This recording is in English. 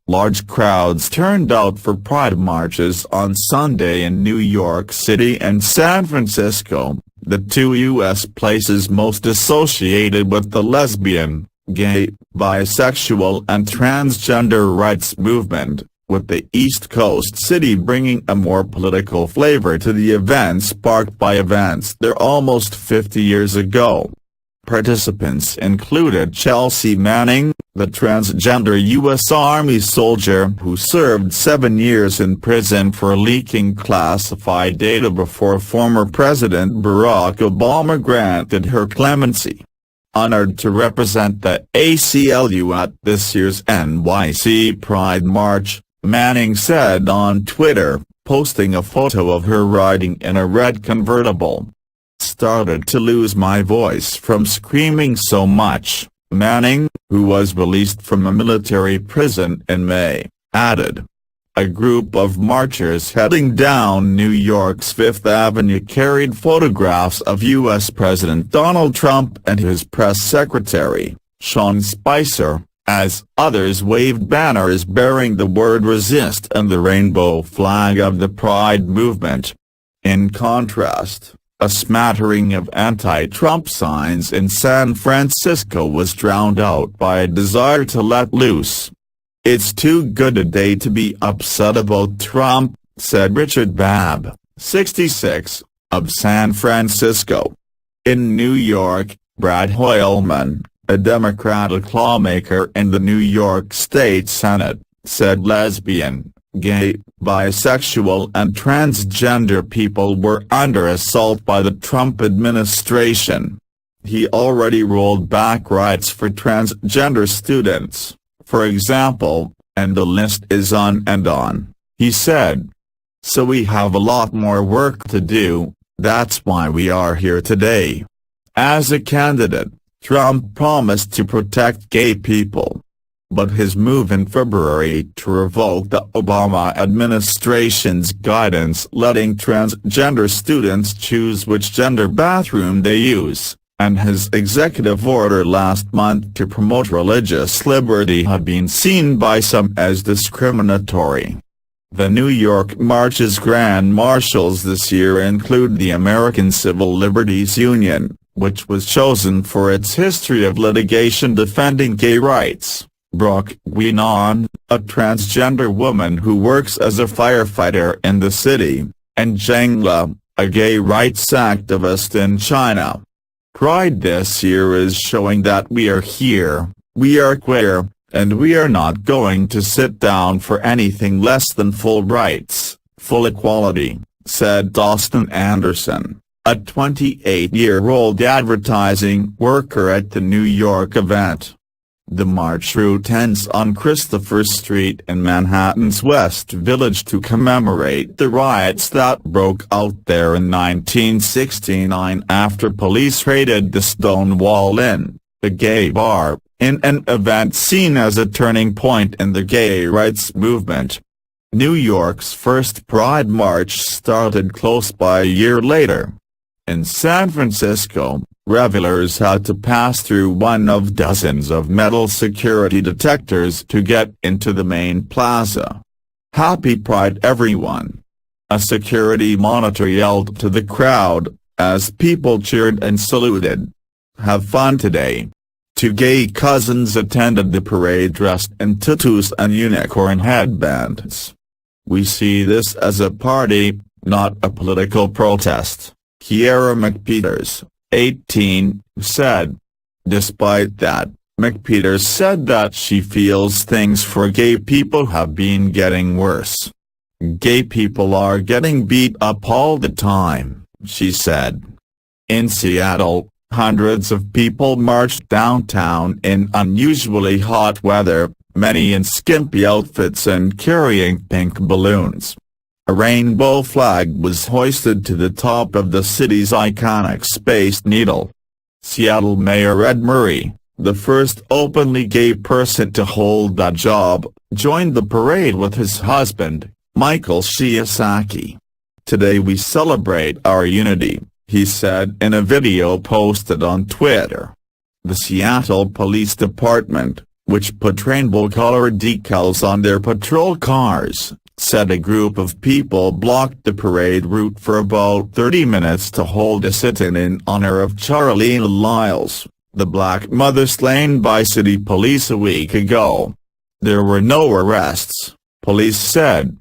Large crowds turned out for pride marches on Sunday in New York City and San Francisco, the two U.S. places most associated with the lesbian, gay, bisexual and transgender rights movement, with the East Coast city bringing a more political flavor to the event sparked by events there almost 50 years ago. Participants included Chelsea Manning, the transgender U.S. Army soldier who served 7 years in prison for leaking classified data before former President Barack Obama granted her clemency. Honored to represent the ACLU at this year's NYC Pride March, Manning said on Twitter, posting a photo of her riding in a red convertible. "Started to lose my voice from screaming so much," Manning, who was released from a military prison in May, added. A group of marchers heading down New York's Fifth Avenue carried photographs of U.S. President Donald Trump and his press secretary, Sean Spicer, as others waved banners bearing the word "resist" and the rainbow flag of the Pride movement. In contrast, a smattering of anti-Trump signs in San Francisco was drowned out by a desire to let loose. "It's too good a day to be upset about Trump," said Richard Babb, 66, of San Francisco. In New York, Brad Hoylman, a Democratic lawmaker in the New York State Senate, said lesbian, gay, bisexual and transgender people were under assault by the Trump administration. He already rolled back rights for transgender students, for example, and the list is on and on, he said. "So we have a lot more work to do, that's why we are here today." As a candidate, Trump promised to protect gay people. But his move in February to revoke the Obama administration's guidance letting transgender students choose which gender bathroom they use, and his executive order last month to promote religious liberty have been seen by some as discriminatory. The New York March's grand marshals this year include the American Civil Liberties Union, which was chosen for its history of litigation defending gay rights, Brooke Guinan, a transgender woman who works as a firefighter in the city, and Zheng Le, a gay rights activist in China. Pride this year is showing that we are here, we are queer, and we are not going to sit down for anything less than full rights, full equality, said Dawson Anderson, a 28-year-old advertising worker at the New York event. The march route ends on Christopher Street in Manhattan's West Village to commemorate the riots that broke out there in 1969 after police raided the Stonewall Inn, a gay bar, in an event seen as a turning point in the gay rights movement. New York's first Pride March started close by a year later. In San Francisco, revelers had to pass through one of dozens of metal security detectors to get into the main plaza. "Happy Pride everyone!" a security monitor yelled to the crowd, as people cheered and saluted. "Have fun today." Two gay cousins attended the parade dressed in tutus and unicorn headbands. "We see this as a party, not a political protest," Kiera McPeters, 18, said. Despite that, McPeters said that she feels things for gay people have been getting worse. "Gay people are getting beat up all the time," she said. In Seattle, hundreds of people marched downtown in unusually hot weather, many in skimpy outfits and carrying pink balloons. A rainbow flag was hoisted to the top of the city's iconic Space Needle. Seattle Mayor Ed Murray, the first openly gay person to hold that job, joined the parade with his husband, Michael Shiosaki. "Today we celebrate our unity," he said in a video posted on Twitter. The Seattle Police Department, which put rainbow-colored decals on their patrol cars, said a group of people blocked the parade route for about 30 minutes to hold a sit-in in honor of Charlie Lyles, the black mother slain by city police a week ago. There were no arrests, police said.